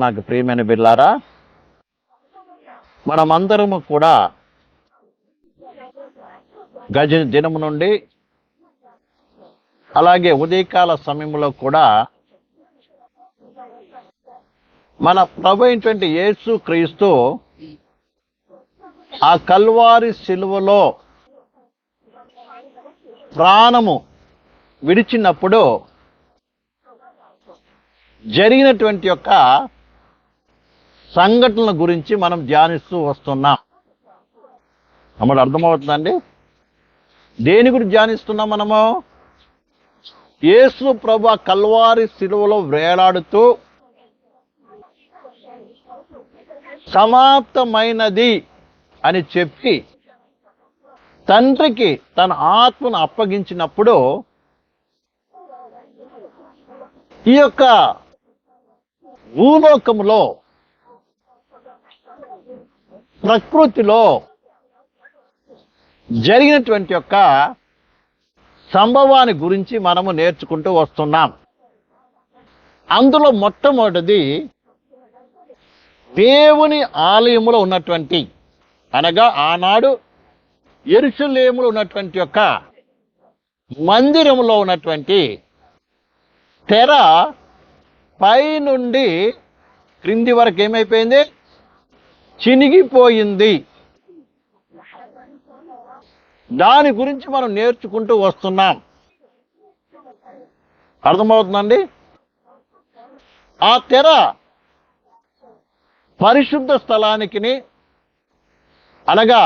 నాకు ప్రియమైన బిడ్డలారా, మనమందరము కూడా గజ దినము నుండి అలాగే ఉదయకాల సమయంలో కూడా మన ప్రభు అయినటువంటి యేసు క్రీస్తు ఆ కల్వారి శిలువలో ప్రాణము విడిచినప్పుడు జరిగినటువంటి యొక్క సంఘటనల గురించి మనం ధ్యానిస్తూ వస్తున్నాం. అమ్మడు అర్థమవుతుందండి? దేని గురించి ధ్యానిస్తున్నాం మనము? యేసు ప్రభు ఆ కల్వారి శిలువలో వేలాడుతూ సమాప్తమైనది అని చెప్పి తండ్రికి తన ఆత్మను అప్పగించినప్పుడు ఈ యొక్క భూలోకములో ప్రకృతిలో జరిగినటువంటి యొక్క సంభవాన్ని గురించి మనము నేర్చుకుంటూ వస్తున్నాం. అందులో మొట్టమొదటిది దేవుని ఆలయములో ఉన్నటువంటి, అనగా ఆనాడు యెరూషలేములో ఉన్నటువంటి యొక్క మందిరములో ఉన్నటువంటి తెర పై నుండి క్రింది వరకు ఏమైపోయింది? చినిగిపోయింది. దాని గురించి మనం నేర్చుకుంటూ వస్తున్నాం. అర్థమవుతుందండి? ఆ తెర పరిశుద్ధ స్థలానికి, అనగా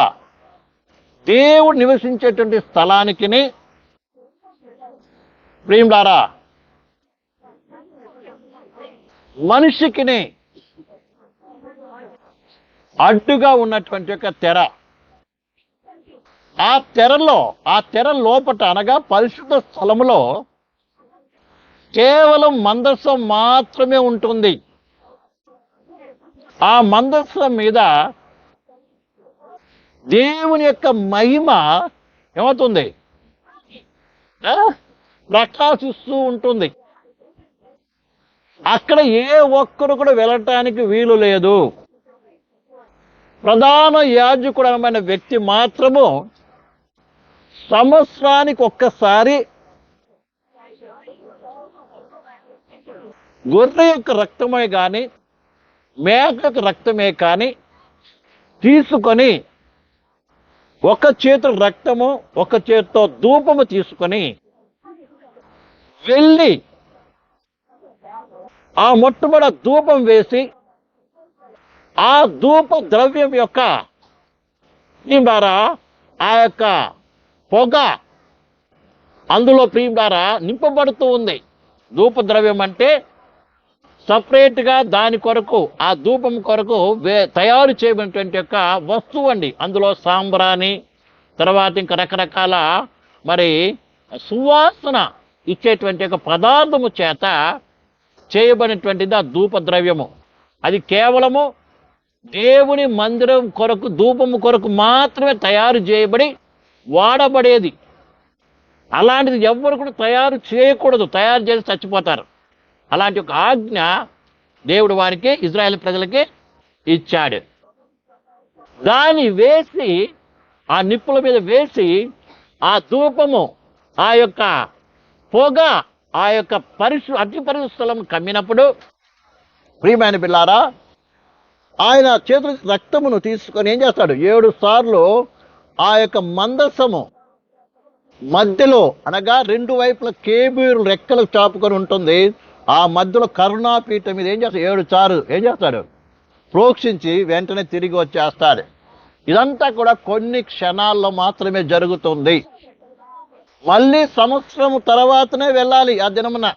దేవుడు నివసించేటువంటి స్థలానికి, ప్రియులారా, మనిషికిని అడ్డుగా ఉన్నటువంటి యొక్క తెర. ఆ తెర లోపట, అనగా పరిశుద్ధ స్థలములో కేవలం మందసం మాత్రమే ఉంటుంది. ఆ మందసం మీద దేవుని యొక్క మహిమ ఏమవుతుంది? ప్రకాశిస్తూ ఉంటుంది. అక్కడ ఏ ఒక్కరు కూడా వెళ్ళటానికి వీలు లేదు. ప్రధాన యాజకుడు అనమైన వ్యక్తి మాత్రము సంవత్సరానికి ఒక్కసారి గొర్రె యొక్క రక్తమే కానీ మేక యొక్క రక్తమే కానీ తీసుకొని ఒక చేతితో రక్తము, ఒక చేతితో ధూపము తీసుకొని వెళ్ళి ఆ మొట్టమొదటి ధూపం వేసి ఆ ధూప ద్రవ్యం యొక్క ద్వారా ఆ యొక్క పొగ అందులో ద్వారా నింపబడుతూ ఉంది. ధూప ద్రవ్యం అంటే సపరేట్గా దాని కొరకు, ఆ ధూపం కొరకు తయారు చేయబడినటువంటి యొక్క వస్తువు అండి. అందులో సాంబ్రాణి, తర్వాత ఇంకా రకరకాల మరి సువాసన ఇచ్చేటువంటి యొక్క పదార్థము చేత చేయబడినటువంటిది ఆ ధూప ద్రవ్యము. అది కేవలము దేవుని మందిరం కొరకు, ధూపము కొరకు మాత్రమే తయారు చేయబడి వాడబడేది. అలాంటిది ఎవ్వరు కూడా తయారు చేయకూడదు. తయారు చేసి చచ్చిపోతారు. అలాంటి ఒక ఆజ్ఞ దేవుడు వారికి, ఇజ్రాయేల్ ప్రజలకి ఇచ్చాడు. దాన్ని వేసి, ఆ నిప్పుల మీద వేసి, ఆ ధూపము, ఆ యొక్క పొగ ఆ యొక్క అతి పరిశుద్ధ స్థలం కమ్మినప్పుడు, ప్రియమైన బిడ్డలారా, ఆయన చేతుల రక్తమును తీసుకొని ఏం చేస్తాడు? 7 సార్లు ఆ యొక్క మందసము మధ్యలో, అనగా 2 వైపుల కేబీరు రెక్కలు చాపుకొని ఉంటుంది. ఆ మధ్యలో కరుణాపీఠం మీద ఏం చేస్తాడు? 7 సార్లు ఏం చేస్తాడు? ప్రోక్షించి వెంటనే తిరిగి వచ్చేస్తాడు. ఇదంతా కూడా కొన్ని క్షణాల్లో మాత్రమే జరుగుతుంది. మళ్ళీ సంవత్సరం తర్వాతనే వెళ్ళాలి ఆ దినమున.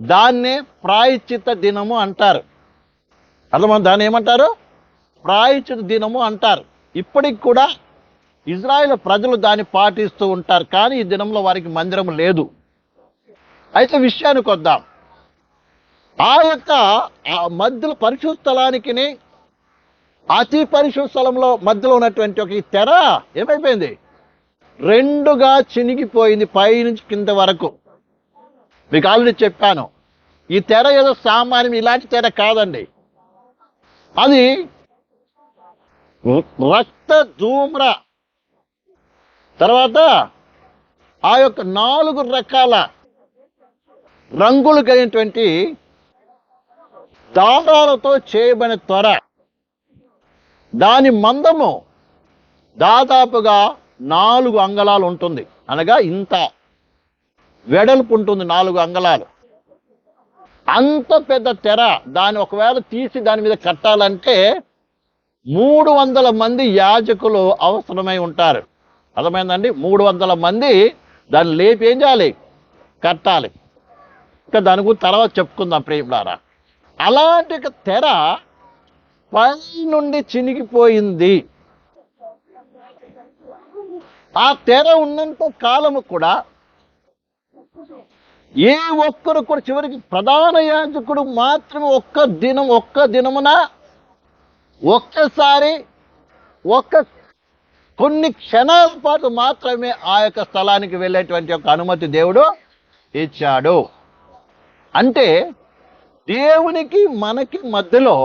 దాన్నే ప్రాయశ్చిత్త దినము అంటారు. అర్థమైంది? దాన్ని ఏమంటారు? ప్రాయశ్చిత్త దినము అంటారు. ఇప్పటికి కూడా ఇజ్రాయేల్ ప్రజలు దాన్ని పాటిస్తూ ఉంటారు. కానీ ఈ దినంలో వారికి మందిరం లేదు. అయితే విషయానికి వద్దాం. ఆ యొక్క ఆ మధ్యలో పరిశుద్ధ స్థలానికి అతి పరిశుద్ధ స్థలంలో మధ్యలో ఉన్నటువంటి ఒక ఈ తెర ఏమైపోయింది, రెండుగా చినిగిపోయింది పైనుంచి కింద వరకు. మీకు ఆల్రెడీ చెప్పాను, ఈ తెర ఏదో సామాన్యం ఇలాంటి తెర కాదండి. అది రక్త ధూమ్ర, తర్వాత ఆ యొక్క 4 రకాల రంగులు కలిగినటువంటి దారాలతో చేయబడిన త్వర. దాని మందము దాదాపుగా 4 అంగళాలు ఉంటుంది, అనగా ఇంత వెడల్పు ఉంటుంది, 4 అంగళాలు. అంత పెద్ద తెర. దాన్ని ఒకవేళ తీసి దాని మీద కట్టాలంటే 300 మంది యాజకులు అవసరమై ఉంటారు. అర్థమైందండి? 300 మంది దాన్ని లేపి ఏం చేయాలి, కట్టాలి. ఇంకా దాని గురించి తర్వాత చెప్పుకుందాం ప్రియులారా. అలాంటి ఒక తెర పై నుండి చినిగిపోయింది. ఆ తెర ఉన్నంత కాలము కూడా ఏ ఒక్కరు కూడా చివరికి ప్రధాన యాజకుడు మాత్రమే ఒక్క దినమున ఒక్కసారి కొన్ని క్షణాల పాటు మాత్రమే ఆ యొక్క స్థలానికి వెళ్ళేటువంటి ఒక అనుమతి దేవుడు ఇచ్చాడు. అంటే దేవునికి మనకి మధ్యలో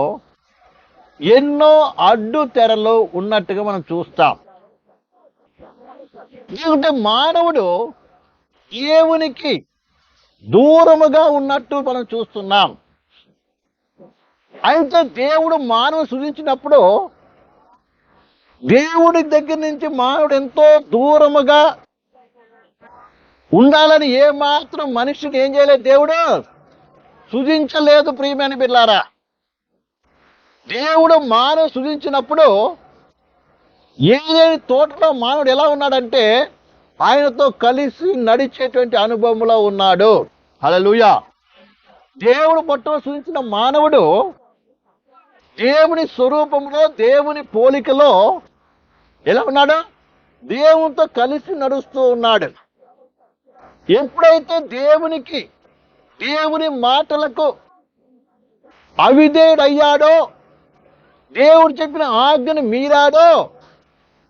ఎన్నో అడ్డు తెరలు ఉన్నట్టుగా మనం చూస్తాం. ఎందుకంటే మానవుడు దేవునికి దూరముగా ఉన్నట్టు మనం చూస్తున్నాం. అయితే దేవుడు మానవుడు సృజించినప్పుడు దేవుడి దగ్గర నుంచి మానవుడు ఎంతో దూరముగా ఉండాలని ఏమాత్రం మనిషిని ఏం చేయలేదు, దేవుడు సృజించలేదు. ప్రియమైన బిడ్డలారా, దేవుడు మానవుడు సృజించినప్పుడు ఏదేని తోటలో మానవుడు ఎలా ఉన్నాడంటే ఆయనతో కలిసి నడిచేటువంటి అనుభవంలో ఉన్నాడు. హల్లెలూయా. దేవుడు మొట్టమొదటి సృజించిన మానవుడు దేవుని స్వరూపంలో, దేవుని పోలికలో ఎలా ఉన్నాడు, దేవునితో కలిసి నడుస్తూ ఉన్నాడు. ఎప్పుడైతే దేవుని మాటలకు అవిధేయుడయ్యాడో, దేవుడు చెప్పిన ఆజ్ఞను మీరాడో,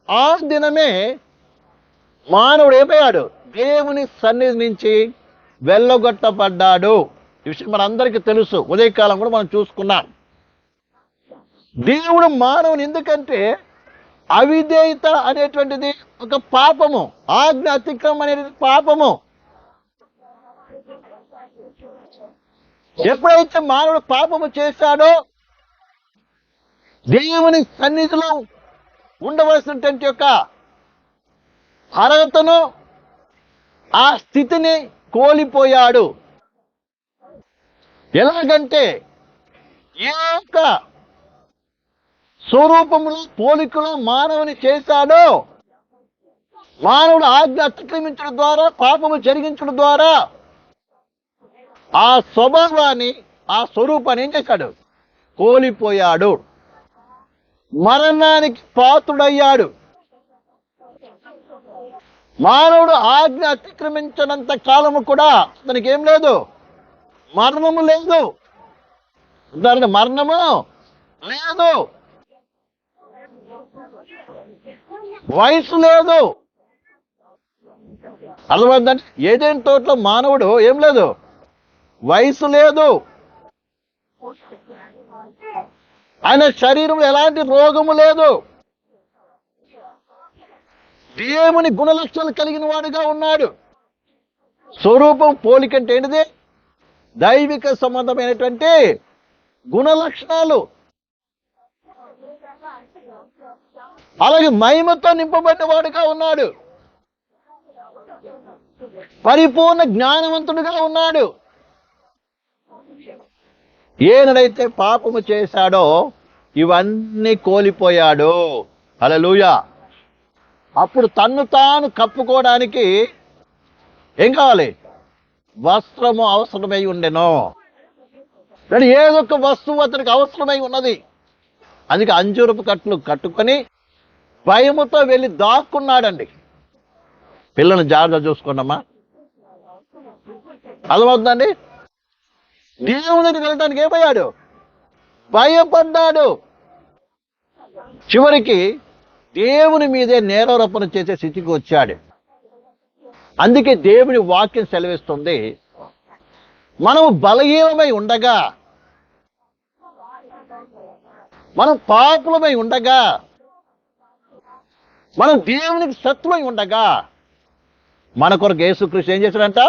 ఆ దినమే మానవుడు ఏమయ్యాడు, దేవుని సన్నిధి నుంచి వెళ్ళగొట్టబడ్డాడు. ఈ విషయం మనందరికీ తెలుసు. ఉదయకాలం కూడా మనం చూసుకున్నాం. దేవుడు మానవుని ఎందుకంటే అవిధేయత అనేటువంటిది ఒక పాపము, ఆజ్ఞ అతిక్రమం అనేది పాపము. ఎప్పుడైతే మానవుడు పాపము చేశాడో దేవుని సన్నిధిలో ఉండవలసినటువంటి యొక్క అర్హతను, ఆ స్థితిని కోల్పోయాడు. ఎలాగంటే ఏ యొక్క స్వరూపములో పోలికలో మానవుని చేశాడో, మానవుడు ఆజ్ఞ అతిక్రమించడం ద్వారా, పాపము జరిగించడం ద్వారా ఆ స్వభావాన్ని, ఆ స్వరూపాన్ని ఏం చేశాడు, కోల్పోయాడు. మరణానికి పాత్రుడయ్యాడు. మానవుడు ఆజ్ఞ అతిక్రమించినంత కాలము కూడా అతనికి ఏం లేదు, మరణము లేదు. మరణము లేదు, వయసు లేదు. అర్థమైందంటే ఏదైనా తోటలో మానవుడు ఏం లేదు, వయసు లేదు. ఆయన శరీరంలో ఎలాంటి రోగము లేదు. దేవుని గుణలక్షణాలు కలిగిన వాడుగా ఉన్నాడు. స్వరూపం పోలికంటే ఏంటిది, దైవిక సంబంధమైనటువంటి గుణలక్షణాలు. అలాగే మహిమతో నింపబడిన వాడుగా ఉన్నాడు. పరిపూర్ణ జ్ఞానవంతుడుగా ఉన్నాడు. ఏనాడైతే పాపము చేశాడో ఇవన్నీ కోల్పోయాడు. హల్లెలూయా. అప్పుడు తన్ను తాను కప్పుకోవడానికి ఏం కావాలి, వస్త్రము అవసరమై ఉండెను. ఏదో ఒక వస్తువు అతనికి అవసరమై ఉన్నది. అందుకే అంజూరపు కట్లు కట్టుకొని భయముతో వెళ్ళి దాక్కున్నాడండి. పిల్లల్ని జాగ్రత్త చూసుకోండమ్మా. అర్థమవుతుందండి? దేవుని దగ్గరికి వెళ్ళడానికి ఏమయ్యాడు? భయపడ్డాడు. చివరికి దేవుని మీదే నేరారోపణ చేసే స్థితికి వచ్చాడు. అందుకే దేవుని వాక్యం సెలవిస్తుంది, మనం బలహీనమై ఉండగా, మనం పాపులమై ఉండగా, మనం దేవునికి శత్రువై ఉండగా మన కొరకు యేసుక్రీస్తు ఏం చేశాడంట?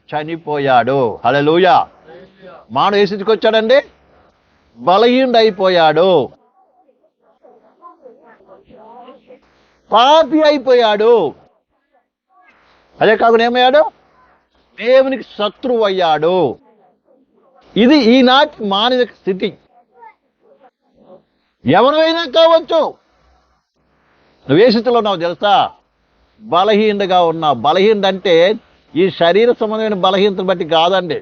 చనిపోయాడు. హల్లెలూయా. మానవుడు ఏ స్థితికి వచ్చాడండి? బలహీనుడు అయిపోయాడు, పాపి అయిపోయాడు. అదే కాకుండా ఏమయ్యాడు? దేవునికి శత్రువు అయ్యాడు. ఇది ఈనాటి మానవిక స్థితి. ఎవరైనా కావచ్చు. నువ్వే స్థితిలో ఉన్నావు తెలుసా? బలహీనగా ఉన్నావు. బలహీనత అంటే ఈ శరీర సంబంధమైన బలహీనతను బట్టి కాదండి.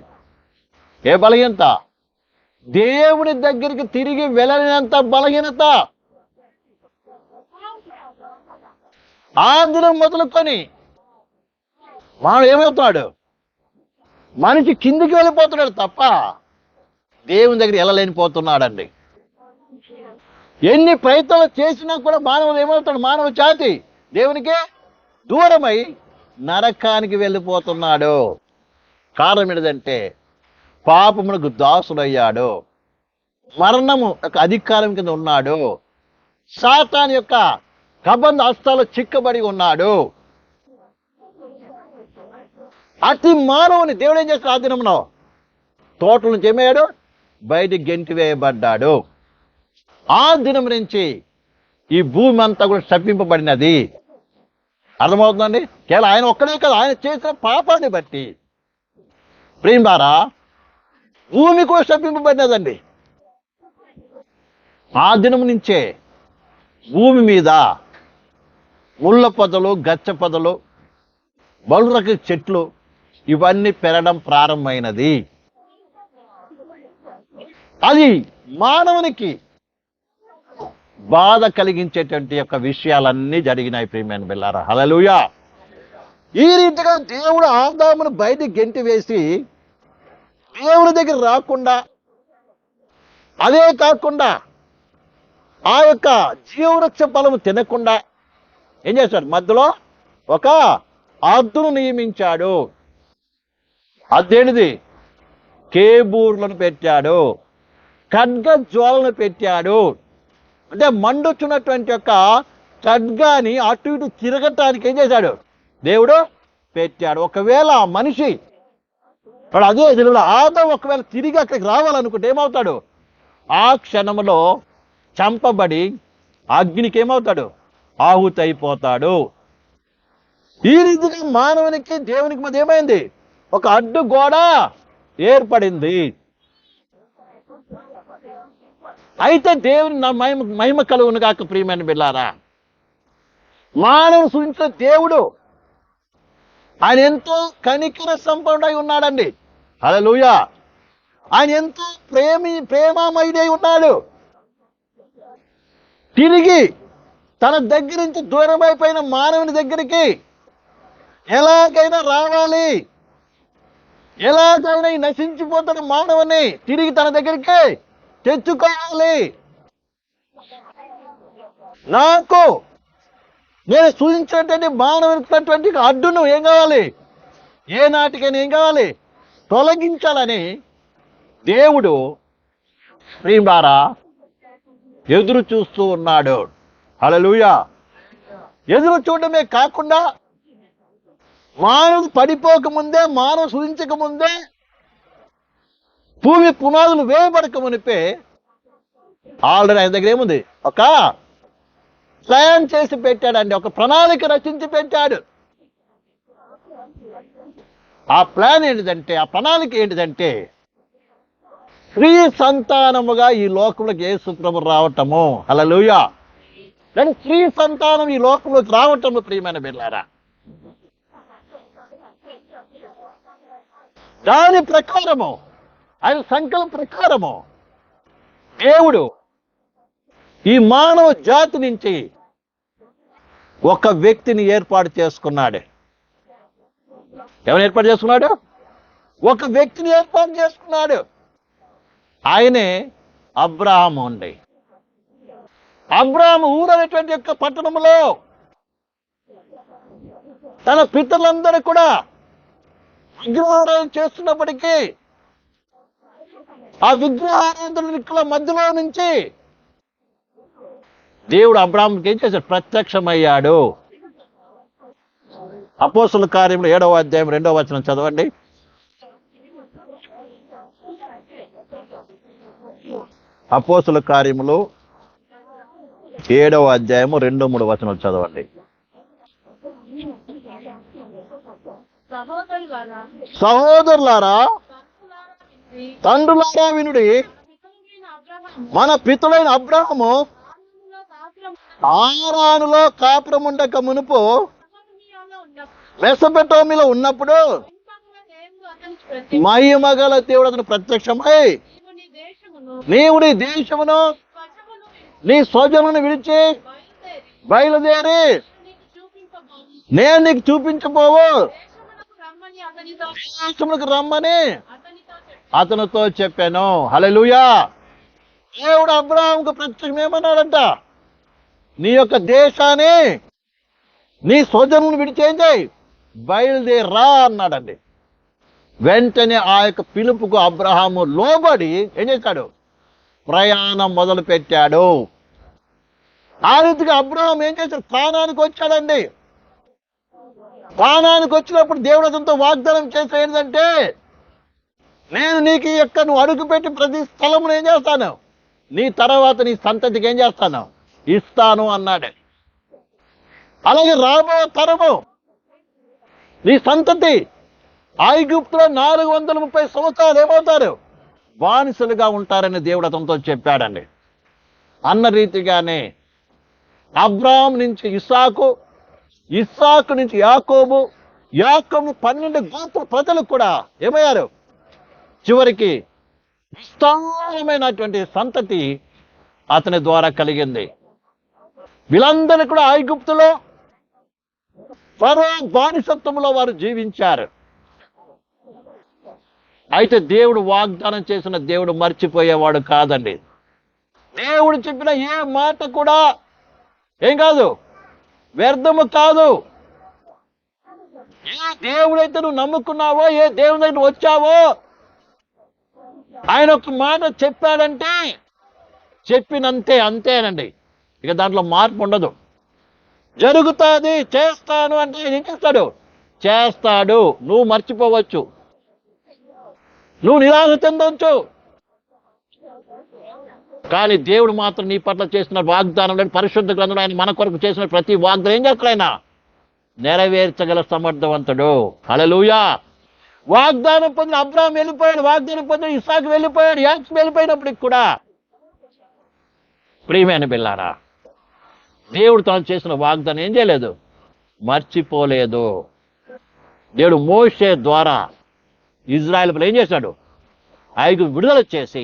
ఏ బలహీనత? దేవుని దగ్గరికి తిరిగి వెళ్ళలేనంత బలహీనత. ఆ దినం మొదలుకొని మనం ఏమవుతున్నాడు? మనిషి కిందికి వెళ్ళిపోతున్నాడు తప్ప దేవుని దగ్గర వెళ్ళలేనిపోతున్నాడండి. ఎన్ని ప్రయత్నాలు చేసినా కూడా మానవుడు ఏమవుతాడు? మానవ జాతి దేవునికి దూరమై నరకానికి వెళ్ళిపోతున్నాడు. కారణం ఏంటంటే పాపమునకు దాసుడయ్యాడు, మరణము యొక్క అధికారం కింద ఉన్నాడు, సాతాను యొక్క కబంధ హస్తాలు చిక్కబడి ఉన్నాడు. అతి మానవుని దేవుడు ఏం చేస్తాడు? ఆ దినంలో తోటల నుంచి ఏమయ్యాడు? బయటికి గెంటి వేయబడ్డాడు. ఆ దినం నుంచి ఈ భూమి అంతా కూడా శపింపబడినది. అర్థమవుతుందండి? కేవలం ఆయన ఒక్కడే కాదు, ఆయన చేసిన పాపాన్ని బట్టి ప్రేమారా భూమి కూడా శపింపబడినదండి. ఆ దినం నుంచే భూమి మీద ముళ్ళ పొదలు, గచ్చ పొదలు, బలురక చెట్లు ఇవన్నీ పెరగడం ప్రారంభమైనది. అది మానవునికి బాధ కలిగించేటువంటి యొక్క విషయాలన్నీ జరిగినాయి ప్రియమైన బిడ్డలారా. హల్లెలూయా. ఈ రీతిగా దేవుడు ఆదామును బయటికి గెంటి వేసి దేవుని దగ్గర రాకుండా, అదే కాకుండా ఆ యొక్క జీవవృక్ష ఫలము తినకుండా ఏం చేశాడు? మధ్యలో ఒక అద్దును నియమించాడు. అదేంటిది? కేబూర్లను పెట్టాడు, ఖడ్గ జ్వాలను పెట్టాడు. అంటే మండుచున్నటువంటి యొక్క ఖడ్గాని అటు ఇటు తిరగటానికి ఏం చేశాడు? దేవుడు పెట్టాడు. ఒకవేళ ఆ మనిషి వాడు అదే దినంలో ఆదాము ఒకవేళ తిరిగి అక్కడికి రావాలనుకుంటే ఏమవుతాడు? ఆ క్షణంలో చంపబడి అగ్నికి ఏమవుతాడు? ఆహుతి అయిపోతాడు. ఈ రీతిగా మానవునికి దేవునికి మధ్య ఏమైంది? ఒక అడ్డు గోడ ఏర్పడింది. అయితే దేవుని నా మహిమ కలుగును కాక ప్రియమైన బిడ్డలారా, మానవుని సృష్టించిన దేవుడు ఆయన ఎంతో కనికర సంపన్నుడై ఉన్నాడండి. హల్లెలూయా. ఆయన ఎంతో ప్రేమామయుడై ఉన్నాడు. తిరిగి తన దగ్గర నుంచి దూరం అయిపోయిన మానవుని దగ్గరికి ఎలాగైనా రావాలి, ఎలాగైనా ఈ నశించిపోతున్న మానవుని తిరిగి తన దగ్గరికి తెచ్చుకోవాలి. నాకు నేను సూచించినటువంటి మానవునికి అడ్డును ఏం కావాలి? ఏ నాటికైనా ఏం కావాలి? తొలగించాలని దేవుడు ప్రియులారా ఎదురు చూస్తూ ఉన్నాడు. హల్లెలూయా. ఎదురు చూడడమే కాకుండా మానవుడు పడిపోకముందే, మానవుడు సృజించకముందే, భూమి పునాదులు వేయబడక మునిపే ఆల్రెడీ ఆయన దగ్గర ఏముంది? ఒక ప్లాన్ చేసి పెట్టాడండి, ఒక ప్రణాళిక రచించి పెట్టాడు. ఆ ప్లాన్ ఏంటిదంటే, ఆ ప్రణాళిక ఏంటిదంటే స్త్రీ సంతానముగా ఈ లోకంలోకి యేసు ప్రభువు రావటము. హల్లెలూయా. కానీ స్త్రీ సంతానం ఈ లోకంలోకి రావటము ప్రియమైన బిడ్డలారా, దాని ప్రకారము, ఆయన సంకల్ప ప్రకారము దేవుడు ఈ మానవ జాతి నుంచి ఒక వ్యక్తిని ఏర్పాటు చేసుకున్నాడు. ఎవరు ఏర్పాటు చేసుకున్నాడు? ఒక వ్యక్తిని ఏర్పాటు చేసుకున్నాడు. ఆయనే అబ్రాహాము అండి. అబ్రాహాము ఊరు అనేటువంటి యొక్క పట్టణంలో తన పితరులందరూ కూడా విగ్రహారాధన చేస్తున్నప్పటికీ ఆ విగ్రహారాధకుల మధ్యలో నుంచి దేవుడు అబ్రాహాముకి ఏం చేశాడు? ప్రత్యక్షమయ్యాడు. అపోస్తుల కార్యములు 7వ అధ్యాయం 2వ వచనం చదవండి. అపోస్తుల కార్యములు 7వ అధ్యాయము 2, 3 వచనాలు చదవండి. సహోదరులారా, తండ్రులారా వినుడి. మన పితరులైన అబ్రాహాము హారానులో కాపురముండక మునుపు మెసొపొతామియాలో ఉన్నప్పుడు మహిమగల దేవుడు అతను ప్రత్యక్షమై, నీవు నీ దేశమును నీ స్వజనులను విడిచి బయలుదేరి నేను నీకు చూపించబోవు దేశములకు రమ్మని అతనితో చెప్పాను. హల్లెలూయా. దేవుడు అబ్రాహాముకు ప్రత్యక్షం ఏమన్నాడంట? నీ యొక్క దేశాన్ని నీ స్వజనులను విడిచేంది, బయలుదేరా అన్నాడండి. వెంటనే ఆ యొక్క పిలుపుకు అబ్రహాము లోబడి ఏం చేశాడు? ప్రయాణం మొదలు పెట్టాడు. ఆ రీతిగా అబ్రహాం ఏం చేశాడు? కానానికి వచ్చాడండి. కానానికి వచ్చినప్పుడు దేవుడు అతనితో వాగ్దానం చేసే ఏంటంటే, నేను నీకు నువ్వు అడుగుపెట్టి ప్రతి స్థలమును ఏం చేస్తాను, నీ తర్వాత నీ సంతతికి ఏం చేస్తాను, ఇస్తాను అన్నాడు. అలాగే రాబో తరము నీ సంతతి ఐగుప్తులో 430 సంవత్సరాలు ఏమవుతారు? బానిసలుగా ఉంటారని దేవుడు అతనితో చెప్పాడండి. అన్న రీతిగానే అబ్రాహాం నుంచి ఇస్సాకు, ఇస్సాకు నుంచి యాకోబు, యాకోబు 12 గోత్ర ప్రజలు కూడా ఏమయ్యారు? చివరికి విస్తారమైనటువంటి సంతతి అతని ద్వారా కలిగింది. వీళ్ళందరూ కూడా ఐగుప్తులో ఫరో బానిసత్వంలో వారు జీవించారు. అయితే దేవుడు వాగ్దానం చేసిన దేవుడు మర్చిపోయేవాడు కాదండి. దేవుడు చెప్పిన ఏ మాట కూడా ఏం కాదు, వ్యర్థము కాదు. ఏ దేవుడైతే నువ్వు నమ్ముకున్నావో, ఏ దేవుని దగ్గర వచ్చావో, ఆయన ఒక మాట చెప్పాడంటే చెప్పినంతే, అంతేనండి. ఇక దాంట్లో మార్పు ఉండదు. జరుగుతుంది, చేస్తాను అంటే ఏం చేస్తాడు? చేస్తాడు. నువ్వు మర్చిపోవచ్చు, నువ్వు నిరాశ చెందవచ్చు, కానీ దేవుడు మాత్రం నీ పట్ల చేసిన వాగ్దానం, పరిశుద్ధ గ్రంథంలో ఆయన మన కొరకు చేసిన ప్రతి వాగ్దానం ఏం చేస్తాడు? ఆయన నెరవేర్చగల సమర్థవంతుడు. హల్లెలూయా. వాగ్దానం పొందిన అబ్రాహాం వెళ్ళిపోయాడు, వాగ్దానం పొందిన ఇస్సాకు వెళ్ళిపోయాడు, యాకోబు వెళ్ళిపోయినప్పటికి కూడా ప్రియమైన బిల్లారా, దేవుడు తాను చేసిన వాగ్దానం ఏం చేయలేదు, మర్చిపోలేదు. దేవుడు మోషే ద్వారా ఇజ్రాయెల్ ఏం చేశాడు? ఐగుప్తు విడుదల చేసి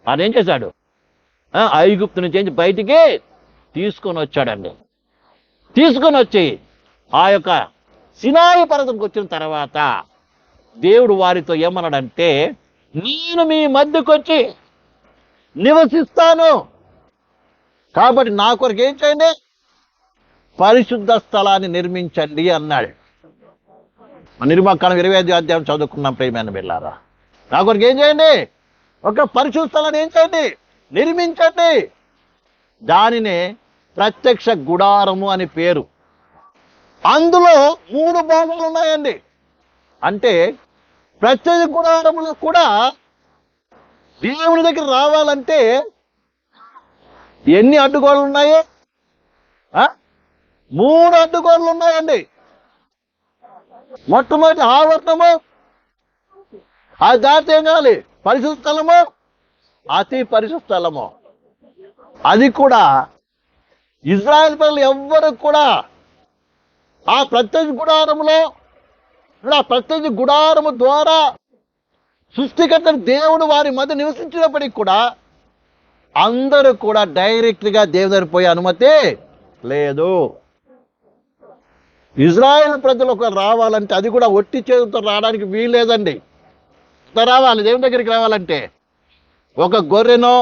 ఆయన ఏం చేశాడు? ఐగుప్తు నుంచి బయటికి తీసుకొని వచ్చాడండి. తీసుకొని వచ్చి ఆ యొక్క సినాయి పర్వతంకి వచ్చిన తర్వాత దేవుడు వారితో ఏమన్నాడంటే, నేను మీ మధ్యకు వచ్చి నివసిస్తాను, కాబట్టి నా కొరకు ఏం చేయండి, పరిశుద్ధ స్థలాన్ని నిర్మించండి అన్నాడు. నిర్మాకాండం 25వ అధ్యాయం చదువుకున్నాం ప్రియమైన బిడ్డలారా. నా కొరకు ఏం చేయండి, ఒక పరిశుద్ధ స్థలాన్ని ఏం చేయండి, నిర్మించండి. దానినే ప్రత్యక్ష గుడారము అని పేరు. అందులో 3 భాగాలు ఉన్నాయండి. అంటే ప్రత్యక్ష గుడారములో కూడా దేవుని దగ్గర రావాలంటే ఎన్ని అడ్డుగోడలు ఉన్నాయి? 3 అడ్డుగోడలు ఉన్నాయండి. మొట్టమొదటి ఆవరణము, ఆ దాటి ఏం కావాలి, పరిశుద్ధ స్థలము, అతి పరిశుద్ధ స్థలము. అది కూడా ఇజ్రాయెల్ ప్రజలు ఎవ్వరు కూడా ఆ ప్రత్యక్ష గుడారములో, ఆ ప్రత్యక్ష గుడారము ద్వారా సృష్టికర్త దేవుడు వారి మధ్య నివసించినప్పటికీ కూడా అందరూ కూడా డైరెక్ట్గా దేవుని దగ్గర పోయే అనుమతి లేదు. ఇజ్రాయెల్ ప్రజలకు రావాలంటే అది కూడా ఒట్టి చేతులతో రావడానికి వీల్లేదండి. రావాలి దేవుని దగ్గరికి రావాలంటే ఒక గొర్రెనో,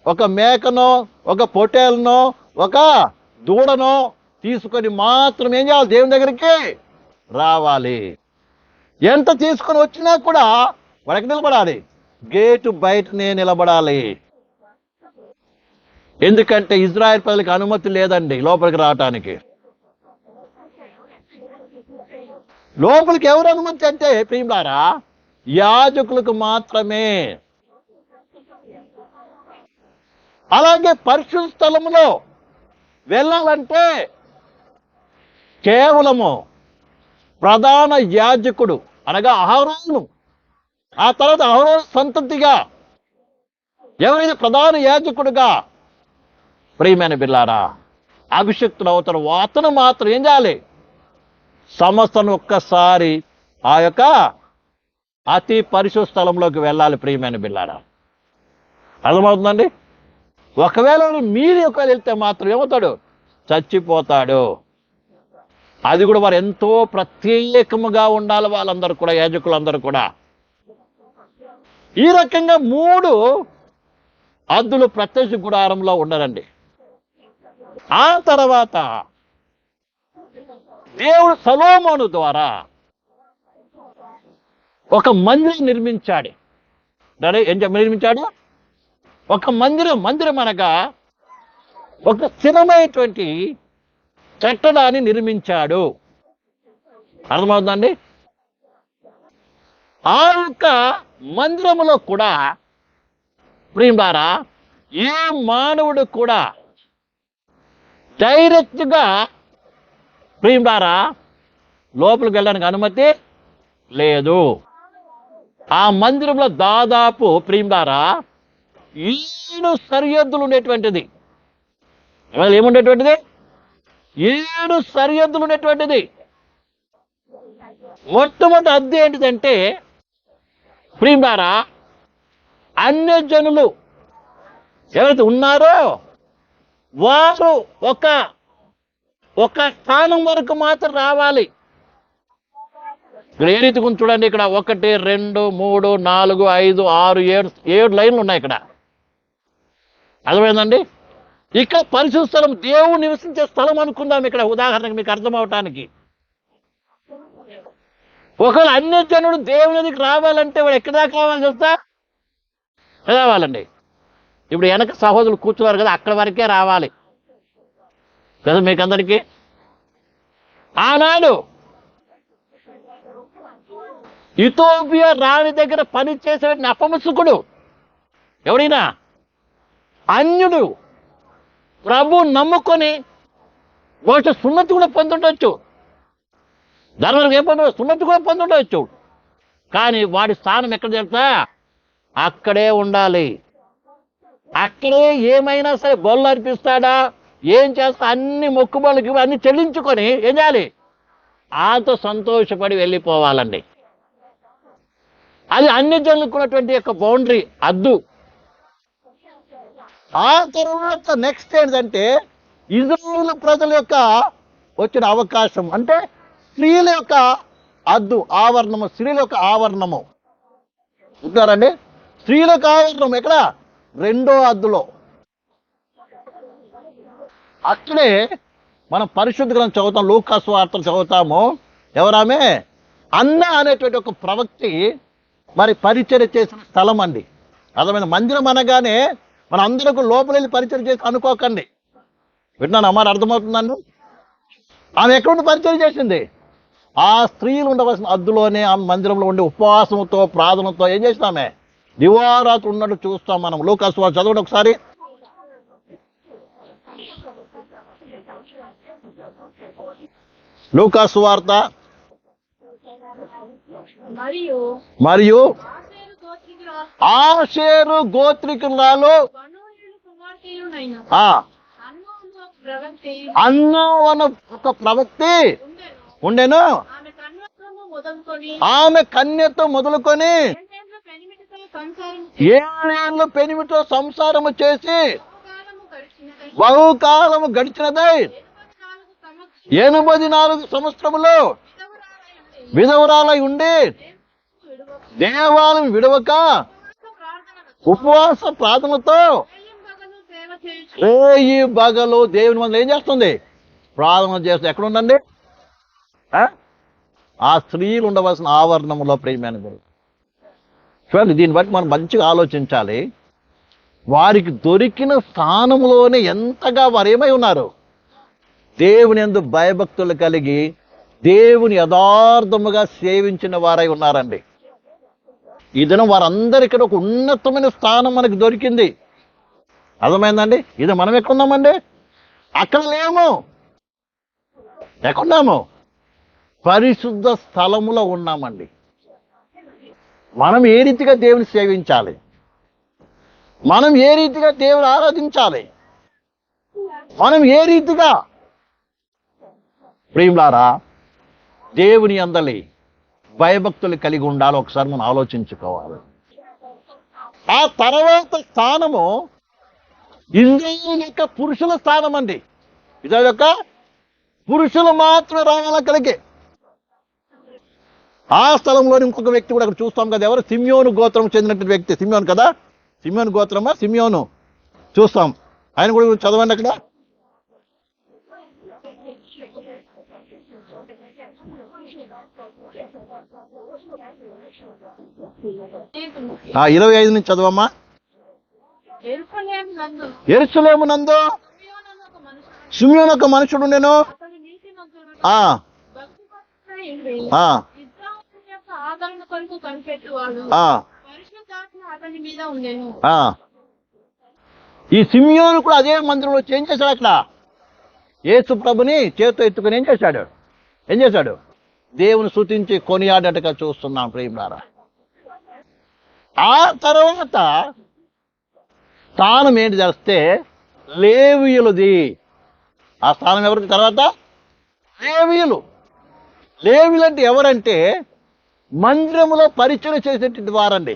ఒక మేకనో, ఒక పొట్టేలనో, ఒక దూడనో తీసుకొని మాత్రం ఏం చేయాలి? దేవుని దగ్గరికి రావాలి. ఎంత తీసుకొని వచ్చినా కూడా వాడికి నిలబడాలి, గేటు బయటనే నిలబడాలి. ఎందుకంటే ఇజ్రాయెల్ ప్రజలకు అనుమతి లేదండి లోపలికి రావటానికి. లోపలికి ఎవరు అనుమతి అంటే ప్రియులారా, యాజకులకు మాత్రమే. అలాగే పరిశుద్ధ స్థలములో వెళ్ళాలంటే కేవలము ప్రధాన యాజకుడు అనగా అహరోను, ఆ తర్వాత అహరోను సంతతిగా ఎవరైతే ప్రధాన యాజకుడుగా ప్రియమైన బిడ్డలారా అభిషిక్తుడు అవుతాడు, అతను మాత్రం ఏం చేయాలి? సంవత్సరం ఒక్కసారి ఆ యొక్క అతి పరిశుద్ధ స్థలంలోకి వెళ్ళాలి. ప్రియమైన బిడ్డలారా అర్థమవుతుందండి? ఒకవేళ మీరు ఒకవేళ వెళ్తే మాత్రం ఏమవుతాడు? చచ్చిపోతాడు. అది కూడా వారు ఎంతో ప్రత్యేకముగా ఉండాలి, వాళ్ళందరూ కూడా, యాజకులందరూ కూడా. ఈ రకంగా 3 అద్దులు ప్రత్యక్ష గుడారంలో ఉండరండి. ఆ తర్వాత దేవుడు సొలొమోను ద్వారా ఒక మందిరం నిర్మించాడు. ఏం నిర్మించాడు? ఒక మందిరం అనగా ఒక స్థిరమైనటువంటి కట్టడాన్ని నిర్మించాడు. అర్థమవుతుందండి? ఆ యొక్క మందిరములో కూడా ప్రియులారా ఏ మానవుడు కూడా డైరెక్ట్గా ప్రియులారా లోపలికి వెళ్ళడానికి అనుమతి లేదు. ఆ మందిరంలో దాదాపు ప్రియులారా 7 సరిహద్దులు ఉండేటువంటిది. ఏముండేటువంటిది? 7 సరిహద్దులు ఉండేటువంటిది. మొట్టమొదటి అద్దె ఏంటిదంటే ప్రియులారా అన్యజనులు ఎవరైతే ఉన్నారో వారు ఒక స్థానం వరకు మాత్రం రావాలి. ఇక్కడ ఏ రీతి గురించి చూడండి. ఇక్కడ 1 2 3 4 5 6 7 లైన్లు ఉన్నాయి ఇక్కడ. అర్థమైందండి? ఇక్కడ పరిశుద్ధ స్థలం, దేవుడు నివసించే స్థలం అనుకుందాం. ఇక్కడ ఉదాహరణకు మీకు అర్థం అవటానికి, ఒకవేళ అన్యజనుడు దేవుని దగ్గరికి రావాలంటే వాడు ఎక్కడ దాకా రావాలి తెలుసా? రావాలండి. ఇప్పుడు వెనక సహోదరులు కూర్చున్నారు కదా, అక్కడ వరకే రావాలి కదా మీకు అందరికీ. ఆనాడు ఇథియోపియా రాణి దగ్గర పని చేసే అపముసుకుడు ఎవరైనా అన్యుడు ప్రభు నమ్ముకొని బహుశా సున్నతి కూడా పొందుండొచ్చు, ధర్మం ఏం సున్నతి కూడా పొందుండొచ్చు. కానీ వాడి స్థానం ఎక్కడ తెలుసా? అక్కడే ఉండాలి. అక్కడే ఏమైనా సరే బొల్లు అర్పిస్తాడా, ఏం చేస్తా, అన్ని మొక్కుబళ్ళకి అన్ని చెల్లించుకొని ఏం చేయాలి? ఆతో సంతోషపడి వెళ్ళిపోవాలండి. అది అన్ని జనులకు ఉన్నటువంటి యొక్క బౌండరీ, అద్దు. ఆ తర్వాత నెక్స్ట్ ఏంటంటే ఇజ్రాయేలు ప్రజల యొక్క వచ్చిన అవకాశం అంటే స్త్రీల యొక్క అద్దు, ఆవరణము, స్త్రీల యొక్క ఆవరణము. చూస్తారండి? స్త్రీల యొక్క ఆవరణం ఎక్కడ? 2వ అద్దులో. అక్కడే మనం పరిశుద్ధ గ్రంథం చదువుతాం, లూకా సువార్తలు చదువుతాము. ఎవరామే? అన్న అనేటువంటి ఒక ప్రవక్తి మరి పరిచర్య చేసిన స్థలం అండి. అర్థమైన మందిరం అనగానే మన అందరికీ లోపల వెళ్ళి పరిచయం చేసి అనుకోకండి. విన్నాను అమ్మారు, అర్థమవుతుందండి? ఆమె ఎక్కడుండి పరిచయం చేసింది? ఆ స్త్రీలు ఉండవలసిన అద్దులోనే ఆ మందిరంలో ఉండి ఉపవాసంతో ప్రార్థనతో ఏం చేసినామే? దివారాత్రులు ఉన్నట్టు చూస్తాం మనం. లూకా సువార్త చదవండి ఒకసారి. లూకా సువార్త మరియు ఆషేరు గోత్రికురాలు అన్నోవన ఒక ప్రవక్తి ఉండెను. ఆమె కన్యతో మొదలుకొని 7 ఏళ్ళు పెనిమితో సంసారము చేసి బహుకాలము గడిచినదై 84 సంవత్సరములు విధవరాలై ఉండి దేవాలయం విడవక ఉపవాస ప్రార్థనలతో రేయి బగలు దేవుని మందిరం ఏం చేస్తుంది? ప్రార్థన చేస్తుంది. ఎక్కడ ఉండండి? ఆ స్త్రీలు ఉండవలసిన ఆవరణంలో ప్రియమైన గురు. చూడండి, దీన్ని బట్టి మనం మంచిగా ఆలోచించాలి. వారికి దొరికిన స్థానంలోనే ఎంతగా వారు ఏమై ఉన్నారు? దేవుని యందు భయభక్తులు కలిగి దేవుని యథార్థముగా సేవించిన వారై ఉన్నారండి. ఈ దినం వారందరికీ ఒక ఉన్నతమైన స్థానం మనకు దొరికింది. అర్థమైందండి? ఇది మనం ఎక్కడున్నామండి? అక్కడ లేము. ఎక్కడున్నాము? పరిశుద్ధ స్థలములో ఉన్నామండి. మనం ఏ రీతిగా దేవుని సేవించాలి, మనం ఏ రీతిగా దేవుని ఆరాధించాలి, మనం ఏ రీతిగా ప్రియులారా దేవుని యందలి భయభక్తులు కలిగి ఉండాలో ఒకసారి మనం ఆలోచించుకోవాలి. ఆ తర్వాత స్థానము ఇజ్రాయేలు యొక్క పురుషుల స్థానం అండి. ఇజ్రాయేలు యొక్క పురుషులు మాత్రమే రావాల కలిగే. ఆ స్థలంలోని ఇంకొక వ్యక్తి కూడా అక్కడ చూస్తాం కదా. ఎవరు? సిమియోను గోత్రం చెందినటువంటి వ్యక్తి. సిమియోను కదా? సిమియోను గోత్రమా? సిమియోను చూస్తాం. ఆయన కూడా చదవండి అక్కడ. ఆ 25 నుంచి చదవమ్మా. యెరూషలేము నందు సిమియోను ఒక మనుషుడు నేను ఈ సిమియోను కూడా అదే మందిరంలో ఏం చేశాడు? అక్కడ యేసు ప్రభుని చేతితో ఎత్తుకుని ఏం చేశాడు? దేవుని స్తుతించి కొనియాడటగా చూస్తున్నాం ప్రియులారా. ఆ తర్వాత స్థానం ఏంటి చేస్తే లేవీయులది. ఆ స్థానం ఎవరికి? తర్వాత లేవీయులు. లేవీయులు అంటే ఎవరంటే మందిరములో పరిచయం చేసేటువంటి వారండి.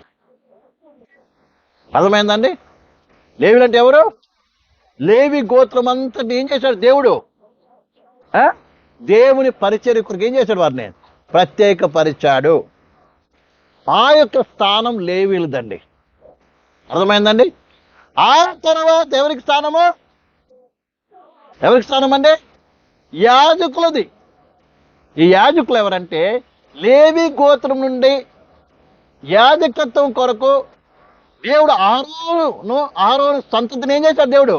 అర్థమైందండి? లేవీయులు అంటే ఎవరు? లేవి గోత్రం అంతటి ఏం చేశాడు దేవుడు? దేవుని పరిచర్యకుడికి ఏం చేశాడు? వారిని ప్రత్యేకపరిచాడు. ఆ యొక్క స్థానం లేవీయులదండి. అర్థమైందండి? ఆ తర్వాత ఎవరికి స్థానము? ఎవరికి స్థానం అండి? యాజకులది. ఈ యాజకులు ఎవరంటే లేవి గోత్రం నుండి యాజకత్వం కొరకు దేవుడు అహరోను సంతతిని ఏం చేశాడు? దేవుడు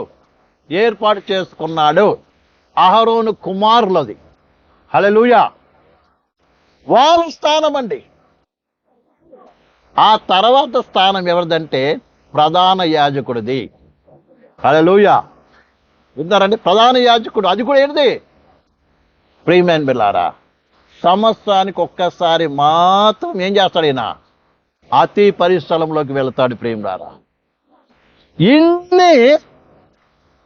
ఏర్పాటు చేసుకున్నాడు. అహరోను కుమారులది. హల్లెలూయా. వారి స్థానం అండి. ఆ తర్వాత స్థానం ఎవరిదంటే ప్రధాన యాజకుడిది. హల్లెలూయా. విన్నారండి? ప్రధాన యాజకుడు. అది కూడా ఏంటిది? ప్రియమైన బిడ్డలారా, సంవత్సరానికి ఒక్కసారి మాత్రం ఏం చేస్తాడు ఈయన? అతి పరిస్థలంలోకి వెళతాడు. ప్రియములారా, ఇన్ని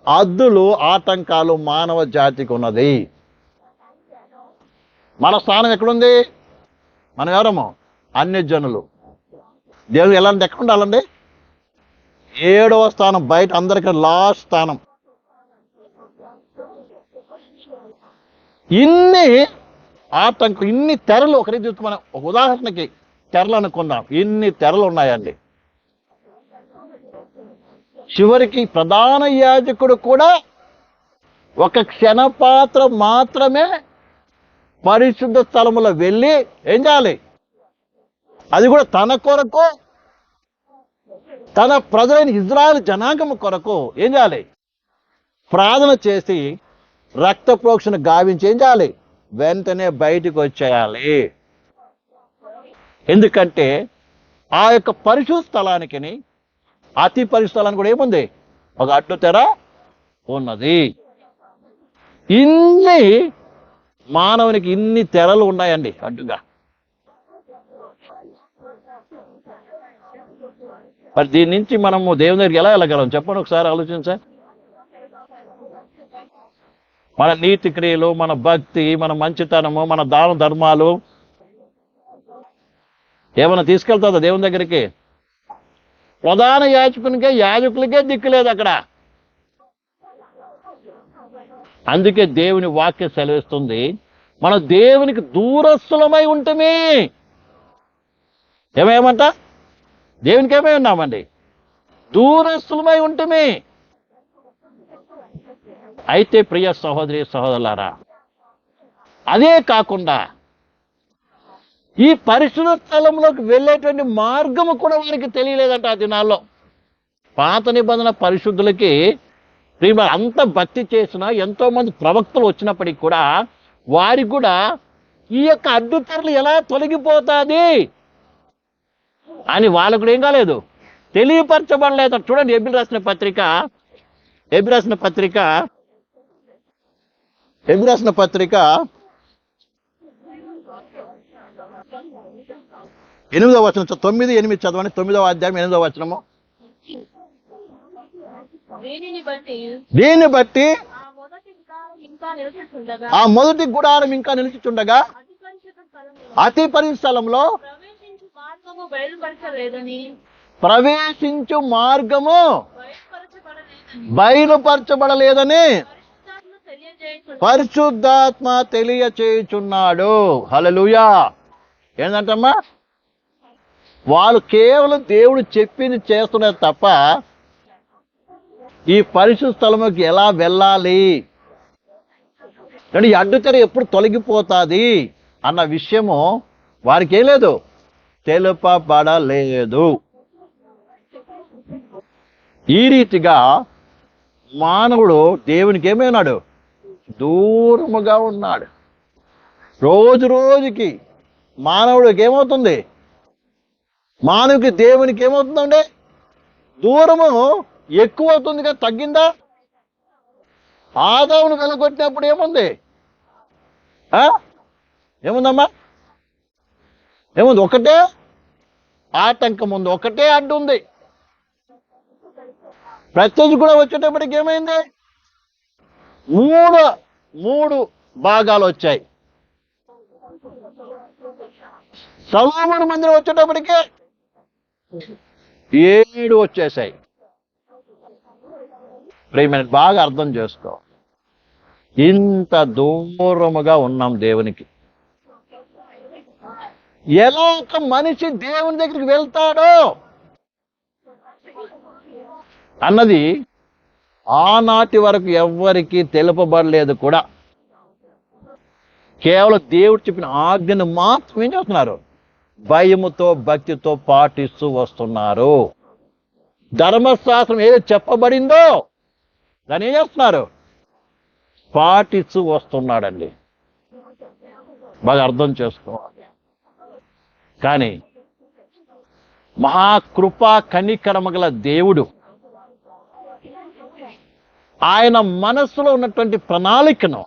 అద్దులు ఆటంకాలు మానవ జాతికి ఉన్నది. మన స్థానం ఎక్కడుంది? మనం ఎవరము? అన్యజనులు. దేవుడు ఎలాంటి ఎక్కడ ఉండాలండి? 7వ స్థానం, బయట అందరికీ లాస్ట్ స్థానం. ఇన్ని ఆటంకం, ఇన్ని తెరలు, ఒక రీతి మనం ఒక ఉదాహరణకి తెరలు అనుకుందాం. ఇన్ని తెరలు ఉన్నాయండి. చివరికి ప్రధాన యాజకుడు కూడా ఒక క్షణపాత్ర మాత్రమే పరిశుద్ధ స్థలములో వెళ్ళి ఏం చేయాలి? అది కూడా తన కొరకు, తన ప్రజలైన ఇజ్రాయెల్ జనాంగము కొరకు ఏం చేయాలి? ప్రార్థన చేసి రక్త ప్రోక్షణ గావించి ఏం చేయాలి? వెంటనే బయటికి వచ్చేయాలి. ఎందుకంటే ఆ యొక్క పరిశుద్ధ స్థలానికి, అతి పరిశుద్ధ స్థలానికి కూడా ఏముంది? ఒక అడ్డు తెర ఉన్నది. ఇన్ని మానవునికి ఇన్ని తెరలు ఉన్నాయండి అడ్డుగా. మరి దీని నుంచి మనము దేవుని దగ్గరికి ఎలా వెళ్ళగలం? చెప్పండి ఒకసారి ఆలోచించండి. మన నీతి క్రియలు, మన భక్తి, మన మంచితనము, మన దాన ధర్మాలు ఏమైనా తీసుకెళ్తుందా దేవుని దగ్గరికి? ప్రధాన యాజకులకే దిక్కు లేదు అక్కడ. అందుకే దేవుని వాక్యం సెలవిస్తుంది, మన దేవునికి దూరస్తులమై ఉంటమే. ఏమేమంట? దేవునికి ఏమై ఉన్నామండి? దూరస్తులమై ఉంటుమి. అయితే ప్రియ సహోదరి సహోదరులారా, అదే కాకుండా ఈ పరిశుద్ధ స్థలంలోకి వెళ్ళేటువంటి మార్గము కూడా వారికి తెలియలేదంట ఆ దినాల్లో. పాత నిబంధన పరిశుద్ధులకి అంత భక్తి చేసినా, ఎంతో మంది ప్రవక్తలు వచ్చినప్పటికి కూడా వారికి కూడా ఈ యొక్క అడ్డుతెరలు ఎలా తొలగిపోతాది అని వాళ్ళకు కూడా ఏం కాలేదు, తెలియపరచబడలేదు. చూడండి ఎబిల్ రాసిన పత్రిక 8వ వచనం 9-8 చదవండి. 9వ అధ్యాయం 8వ వచనము. దీన్ని బట్టి ఆ మొదటి గుడారం ఇంకా నిలిచిచుండగా అతి పరిశుద్ధ స్థలంలో ప్రవేశించు మార్గము బయలుపరచబడలేదని పరిశుద్ధాత్మ తెలియచేయుచున్నాడు. హల్లెలూయా. ఏంటంటమ్మా, వాళ్ళు కేవలం దేవుడు చెప్పింది చేస్తున్నారు తప్ప ఈ పరిశుద్ధ స్థలంలోకి ఎలా వెళ్ళాలి, అంటే ఈ అడ్డుతెర ఎప్పుడు తొలగిపోతుంది అన్న విషయము వారికి ఏం లేదు, తెలుపబడలేదు. ఈ రీతిగా మానవుడు దేవునికి ఏమైనాడు, దూరముగా ఉన్నాడు. రోజు రోజుకి మానవుడికి ఏమవుతుంది, మానవుడికి దేవునికి ఏమవుతుందండి, దూరము ఎక్కువ అవుతుంది కదా, తగ్గిందా? ఆదామును వెలగొట్టినప్పుడు ఏముంది, ఏముందమ్మా, ఏముంది? ఒకటే ఆటంకం ఉంది, ఒకటే అడ్డు ఉంది. ప్రత్యక్ష కూడా వచ్చేటప్పటికి ఏమైంది, మూడు భాగాలు వచ్చాయి. సొలొమోను మందిరం వచ్చేటప్పటికే 7 వచ్చేసాయి. ప్రియమైన, బాగా అర్థం చేసుకో, ఇంత దూరముగా ఉన్నాం దేవునికి. ఎలా ఒక మనిషి దేవుని దగ్గరికి వెళ్తాడో అన్నది ఆనాటి వరకు ఎవ్వరికీ తెలుపబడలేదు కూడా. కేవలం దేవుడు చెప్పిన ఆజ్ఞను మాత్రం ఏం చేస్తున్నారు, భయముతో భక్తితో పాటిస్తూ వస్తున్నారు. ధర్మశాస్త్రం ఏదో చెప్పబడిందో దాన్ని ఏం చేస్తున్నారు, పాటిస్తూ వస్తున్నాడండి. బాగా అర్థం చేసుకోవాలి. కానీ మహాకృపా కనికరమగల దేవుడు ఆయన మనస్సులో ఉన్నటువంటి ప్రణాళికను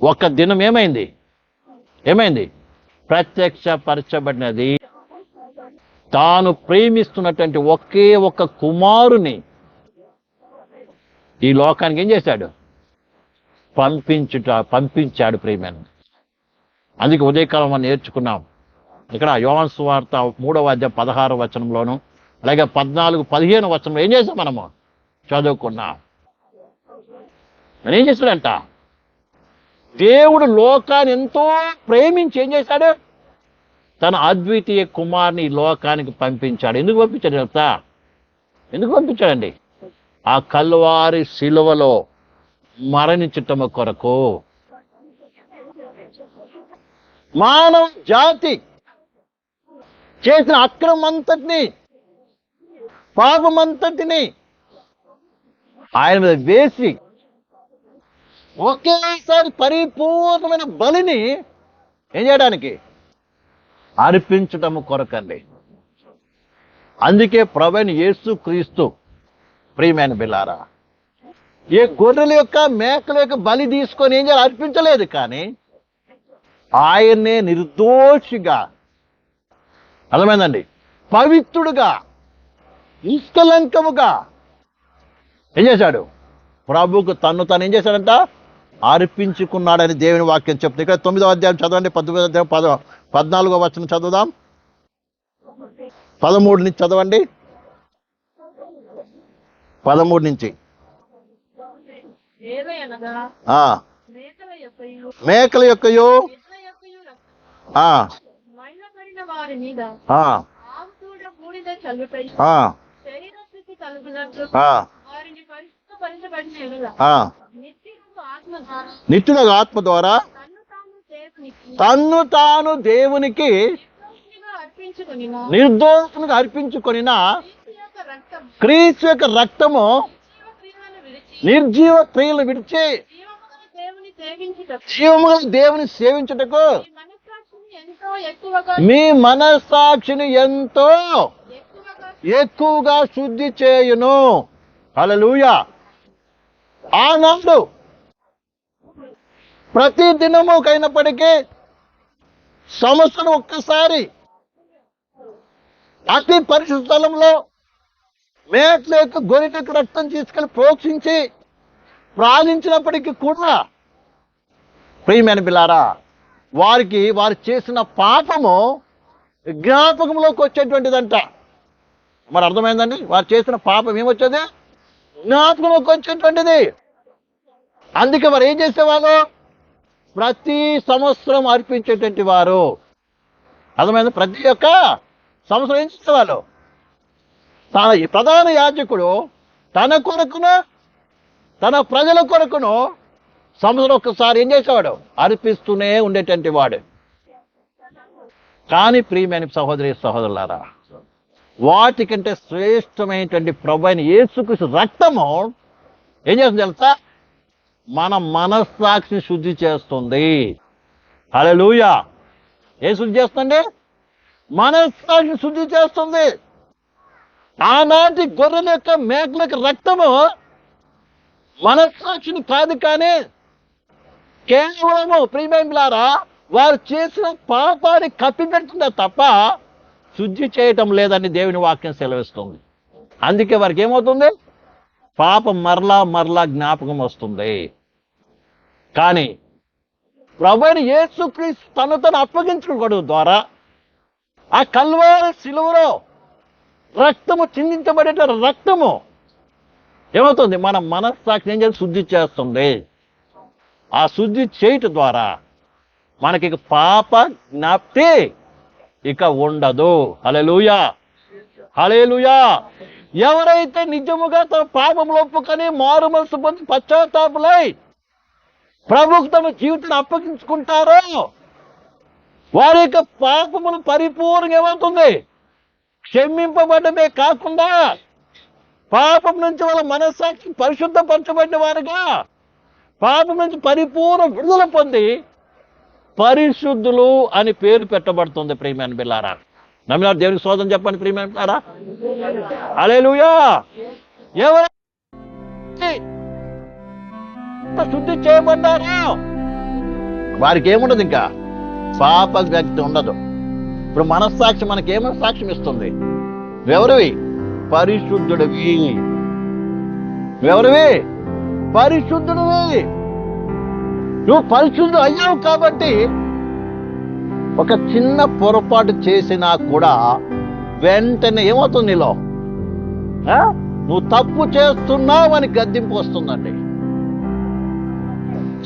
ఒక దినం ఏమైంది ప్రత్యక్షపరచబడినది. తాను ప్రేమిస్తున్నటువంటి ఒకే ఒక కుమారుని ఈ లోకానికి ఏం చేశాడు, పంపించాడు ప్రేమైన. అందుకే ఉదయకాలం మనం నేర్చుకున్నాం. ఇక్కడ యోహాను సువార్త 3వ అధ్యాయం 16వ వచనంలోను, అలాగే 14-15 వచనంలో ఏం చేసాం మనము చదువుకున్నాం. ఏం చేశాడంట, దేవుడు లోకాన్ని ఎంతో ప్రేమించి ఏం చేశాడు, తన అద్వితీయ కుమారుని ఈ లోకానికి పంపించాడు. ఎందుకు పంపించాడు తెలుసా? ఎందుకు పంపించాడండి? ఆ కల్వారి శిలువలో మరణించటము కొరకు. మానవ జాతి చేసిన అక్రమంతటిని, పాపమంతటిని ఆయన మీద వేసి ఒకేసారి పరిపూర్ణమైన బలిని ఏం చేయడానికి, అర్పించటము కొరకండి. అందుకే ప్రభువైన యేసుక్రీస్తు ప్రియమైన బిల్లారా, ఏ గొర్రెల యొక్క మేకల యొక్క బలి తీసుకొని ఏం చేయాలి, అర్పించలేదు. కానీ ఆయన్నే నిర్దోషిగా, అర్థమైందండి, పవిత్రుడుగా, నిష్కలంకముగా ఏం చేశాడు, ప్రభువుకు తను ఏం చేశాడంట, అర్పించుకున్నాడని దేవుని వాక్యం చెప్తుంది. ఇక్కడ 9వ అధ్యాయం చదవండి, 19వ అధ్యాయం 14వ వచనం చదువుదాం. 13 నుంచి చదవండి, 13 నుంచి. మేకల యొక్కయు బూడిద చల్లుటై ఆ, శరీర స్థితి కలుగునట్లు ఆ, వారిని పరిశుద్ధపరచబడిన ఎడల ఆ. నిత్యుడు ఆత్మ ద్వారా నిత్యుడు ఆత్మ ద్వారా తన్ను తాను దేవునికి తన్ను తాను దేవునికి అర్పించుకొనిన నిర్దోషునికి అర్పించుకొనిన క్రీస్తు యొక్క రక్తం క్రీస్తు యొక్క రక్తము జీవ క్రియలను విడిచి నిర్జీవ క్రియలు విడిచి జీవముగల దేవుని సేవించుటకు జీవముగల దేవుని సేవించుటకు ఈ మనస్సాక్షిని ఎంతో ఎక్కువగా మీ మనస్సాక్షిని ఎంతో ఎక్కువగా ఎక్కువగా శుద్ధి చేయును. హల్లెలూయా. ఆనాడు ప్రతి దినముకైనప్పటికీ సంవత్సరం ఒక్కసారి అతి పరిశుద్ధ స్థలంలో మేకల యొక్క గొర్రెలకు రక్తం తీసుకెళ్లి ప్రోక్షించి ప్రార్థించినప్పటికీ కూడా ప్రియమైన బిల్లారా, వారు చేసిన పాపము జ్ఞాపకంలోకి వచ్చేటువంటిదంట. మరి అర్థమైందండి? వారు చేసిన పాపం ఏమొచ్చేది? జ్ఞాపకంలోకి వచ్చేటువంటిది. అందుకే వారు ఏం చేసేవారు? ప్రతి సంవత్సరం అర్పించేటువంటి వారు. అర్థమైంది? ప్రతి ఒక్క సంవత్సరం ఏం చేసేవాళ్ళు? ఈ ప్రధాన యాజకుడు తన కొరకును తన ప్రజల కొరకును సంవత్సరం ఒక్కసారి ఏం చేసేవాడు? అర్పిస్తూనే ఉండేటువంటి వాడు. కానీ ప్రియమైన సహోదరి సహోదరులారా, వాటికంటే శ్రేష్టమైనటువంటి ప్రభు అయిన యేసుక్రీస్తు రక్తము ఏం చేస్తుంది తెలుసా? మన మనస్సాక్షిని శుద్ధి చేస్తుంది. హల్లెలూయా. ఏం శుద్ధి చేస్తుంది? మనస్సాక్షిని శుద్ధి చేస్తుంది. ఆనాటి గొర్రెల యొక్క మేకల యొక్క రక్తము మనస్సాక్షిని కాదు, కానీ కేవలము ప్రియమైనలారా వారు చేసిన పాపాన్ని కప్పిపెడుతుందే తప్ప శుద్ధి చేయటం లేదని దేవుని వాక్యం సెలవిస్తుంది. అందుకే వారికి ఏమవుతుంది? పాపం మరలా మరలా జ్ఞాపకం వస్తుంది. కానీ ప్రభువైన యేసుక్రీస్తు తను అప్పగించుకోవడం ద్వారా ఆ కల్వారి శిలువలో రక్తము చిందించబడే రక్తము ఏమవుతుంది? మన మనస్సాక్షిని ఏం చేసి శుద్ధి చేస్తుంది. ఆ శుద్ధి చేయటం ద్వారా మనకి పాప జ్ఞాప్తి ఇక ఉండదు. హల్లెలూయా, హల్లెలూయా. ఎవరైతే నిజముగా తమ పాపములు ఒప్పుకొని మారు మనసు పొంది పశ్చాత్తాపులై ప్రభుకు తమ జీవితాన్ని అప్పగించుకుంటారో వారి యొక్క పాపములు పరిపూర్ణంగా ఏమవుతుంది? క్షమింపబడమే కాకుండా పాపం నుంచి వాళ్ళ మనస్సాక్షి పరిశుద్ధపరచబడిన వారుగా పాపం నుంచి పరిపూర్ణ విడుదల పొంది పరిశుద్ధులు అని పేరు పెట్టబడుతుంది. ప్రియమైన బిల్లారా, నమ్మిన దేవునికి స్తోత్రం చెప్పండి. ప్రియమైన బిల్లారా, హల్లెలూయా. ఎవరైతే శుద్ధి చేయబడ్డారో వారికి ఏముండదు, ఇంకా పాప వ్యక్తి ఉండదు. ఇప్పుడు మనస్సాక్షి మనకేమో సాక్ష్యం ఇస్తుంది? ఎవరివి? పరిశుద్ధుడివి. ఎవరివి? పరిశుద్ధుడివి. నువ్వు పరిశుద్ధుడు అయ్యావు కాబట్టి ఒక చిన్న పొరపాటు చేసినా కూడా వెంటనే ఏమవుతుంది? నీలో నువ్వు తప్పు చేస్తున్నావు అని గద్దింపు వస్తుందండి.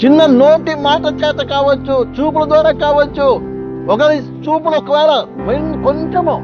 చిన్న నోటి మాట చేత కావచ్చు, చూపుల ద్వారా కావచ్చు. ఒకరి చూపులు ఒకవేళ కొంచెము